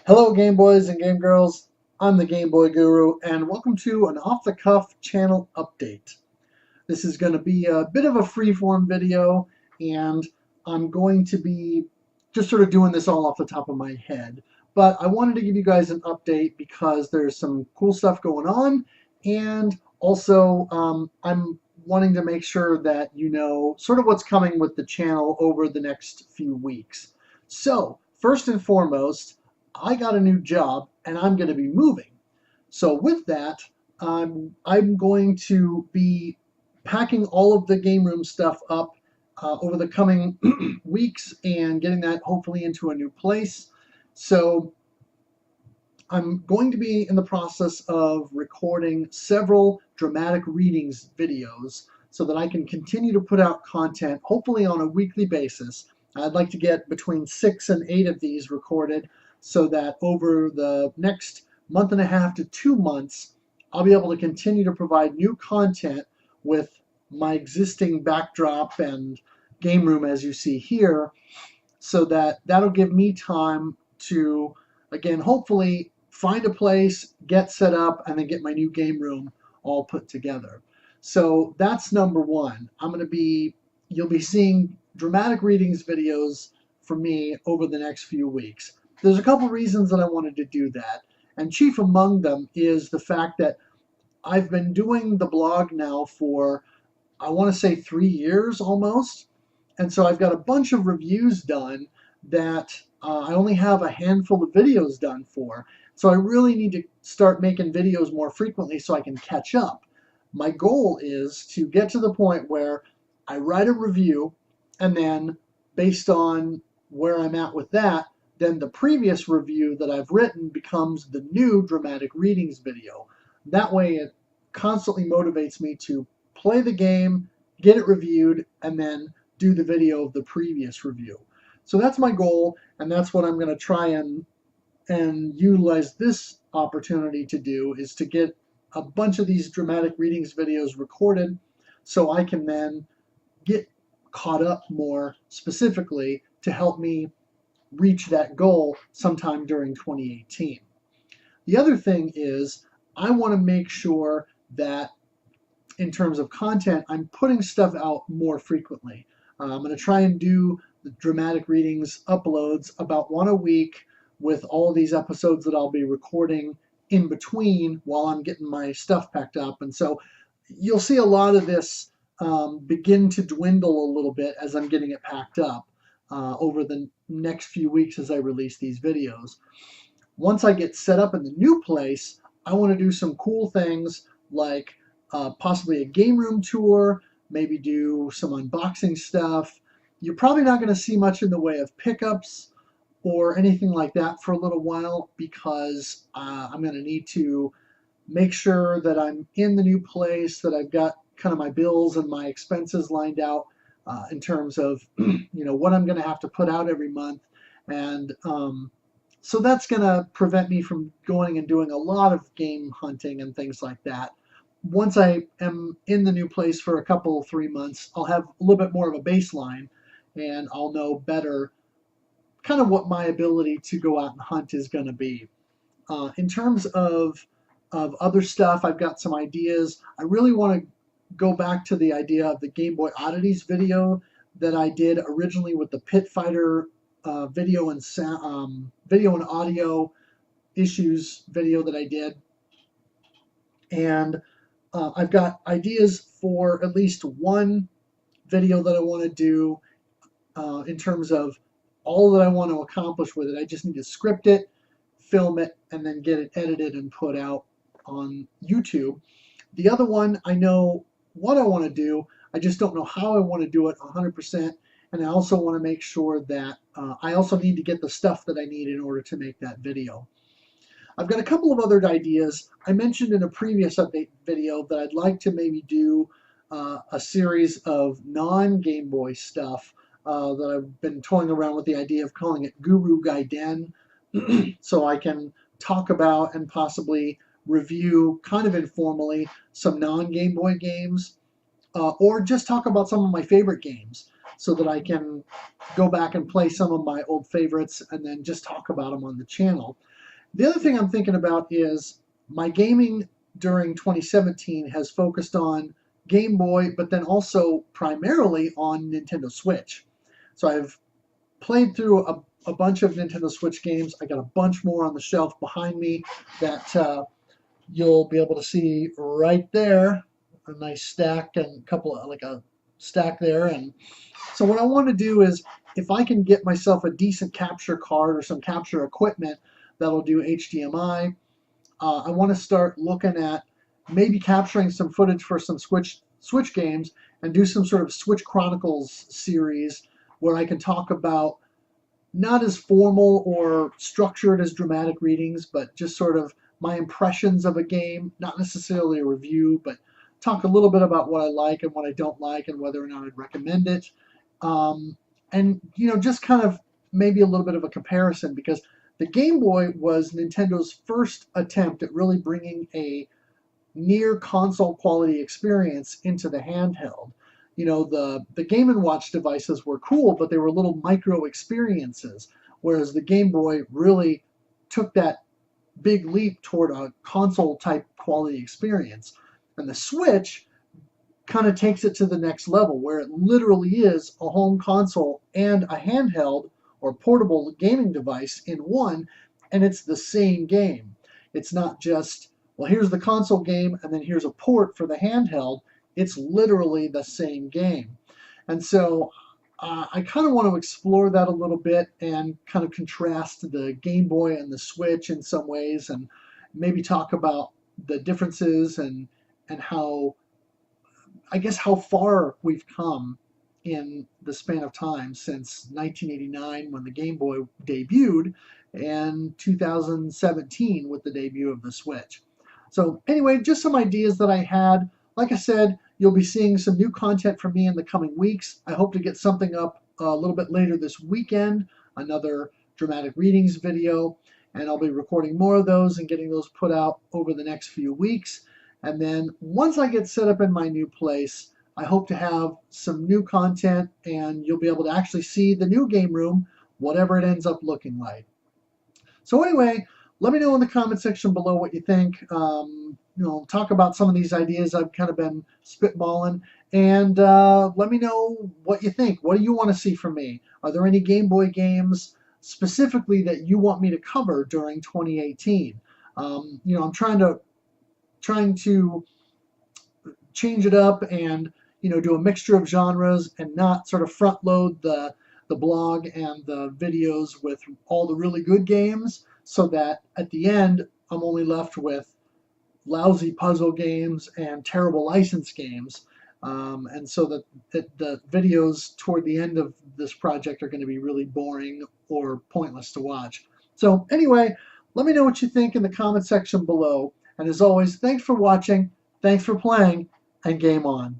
Hello Game Boys and Game Girls, I'm the Game Boy Guru and welcome to an off-the-cuff channel update. This is going to be a bit of a freeform video and I'm going to be just sort of doing this all off the top of my head. But I wanted to give you guys an update because there's some cool stuff going on, and also I'm wanting to make sure that you know sort of what's coming with the channel over the next few weeks. So first and foremost, I got a new job and I'm going to be moving. So with that, I'm going to be packing all of the game room stuff up over the coming weeks and getting that hopefully into a new place. So I'm going to be in the process of recording several dramatic readings videos so that I can continue to put out content, hopefully on a weekly basis. I'd like to get between 6 and 8 of these recorded so that over the next month and a half to 2 months, I'll be able to continue to provide new content with my existing backdrop and game room as you see here, so that'll give me time to, again, hopefully find a place, get set up, and then get my new game room all put together. So that's number one. You'll be seeing dramatic readings videos from me over the next few weeks. There's a couple reasons that I wanted to do that, and chief among them is the fact that I've been doing the blog now for, I want to say 3 years almost, and so I've got a bunch of reviews done that I only have a handful of videos done for. So I really need to start making videos more frequently so I can catch up. My goal is to get to the point where I write a review, and then based on where I'm at with that, then the previous review that I've written becomes the new dramatic readings video. That way it constantly motivates me to play the game, get it reviewed, and then do the video of the previous review. So that's my goal, and that's what I'm going to try and utilize this opportunity to do, is to get a bunch of these dramatic readings videos recorded so I can then get caught up more specifically to help me reach that goal sometime during 2018. The other thing is I want to make sure that in terms of content, I'm putting stuff out more frequently. I'm going to try and do the dramatic readings uploads about 1 a week, with all these episodes that I'll be recording in between while I'm getting my stuff packed up. And so you'll see a lot of this begin to dwindle a little bit as I'm getting it packed up over the next few weeks as I release these videos. Once I get set up in the new place, I want to do some cool things like possibly a game room tour, maybe do some unboxing stuff. You're probably not going to see much in the way of pickups or anything like that for a little while, because I'm going to need to make sure that I'm in the new place, that I've got kind of my bills and my expenses lined out in terms of what I'm going to have to put out every month. And so that's going to prevent me from going and doing a lot of game hunting and things like that. Once I am in the new place for a couple, 3 months, I'll have a little bit more of a baseline, and I'll know better kind of what my ability to go out and hunt is going to be. In terms of other stuff, I've got some ideas. I really want to go back to the idea of the Game Boy Oddities video that I did originally with the Pit Fighter video and audio issues video that I did. And I've got ideas for at least one video that I want to do in terms of all that I want to accomplish with it. I just need to script it, film it, and then get it edited and put out on YouTube. The other one, I know what I want to do, I just don't know how I want to do it 100%, and I also want to make sure that I also need to get the stuff that I need in order to make that video. I've got a couple of other ideas. I mentioned in a previous update video that I'd like to maybe do a series of non-Game Boy stuff that I've been toying around with the idea of calling it Guru Gaiden, so I can talk about and possibly review kind of informally some non-Game Boy games, or just talk about some of my favorite games. so that I can go back and play some of my old favorites and then just talk about them on the channel. The other thing I'm thinking about is my gaming during 2017 has focused on Game Boy, but then also primarily on Nintendo Switch. So I've played through a bunch of Nintendo Switch games. I got a bunch more on the shelf behind me that you'll be able to see right there. A nice stack and a couple of, like a stack there. And so what I want to do is, if I can get myself a decent capture card or some capture equipment that'll do HDMI, I want to start looking at maybe capturing some footage for some Switch games and do some sort of Switch Chronicles series where I can talk about not as formal or structured as dramatic readings, but just sort of my impressions of a game, not necessarily a review, but talk a little bit about what I like and what I don't like and whether or not I'd recommend it. And, just kind of maybe a little bit of a comparison, because the Game Boy was Nintendo's first attempt at really bringing a near console quality experience into the handheld. The Game & Watch devices were cool, but they were little micro experiences, whereas the Game Boy really took that big leap toward a console type quality experience. And the Switch kind of takes it to the next level, where it literally is a home console and a handheld or portable gaming device in one, and it's the same game. It's not just, well, here's the console game and then here's a port for the handheld. It's literally the same game. And so I kind of want to explore that a little bit and kind of contrast the Game Boy and the Switch in some ways, and maybe talk about the differences and how, I guess, how far we've come in the span of time since 1989 when the Game Boy debuted and 2017 with the debut of the Switch. So anyway, just some ideas that I had. Like I said, you'll be seeing some new content from me in the coming weeks. I hope to get something up a little bit later this weekend, another dramatic readings video, and I'll be recording more of those and getting those put out over the next few weeks. And then once I get set up in my new place, I hope to have some new content and you'll be able to actually see the new game room, whatever it ends up looking like. So anyway, let me know in the comment section below what you think. Talk about some of these ideas I've kind of been spitballing, and let me know what you think. What do you want to see from me? Are there any Game Boy games specifically that you want me to cover during 2018? I'm trying to change it up and do a mixture of genres and not sort of front load the blog and the videos with all the really good games, so that at the end I'm only left with lousy puzzle games and terrible license games, and so that the videos toward the end of this project are going to be really boring or pointless to watch. So anyway, let me know what you think in the comment section below, and as always, thanks for watching, thanks for playing, and game on.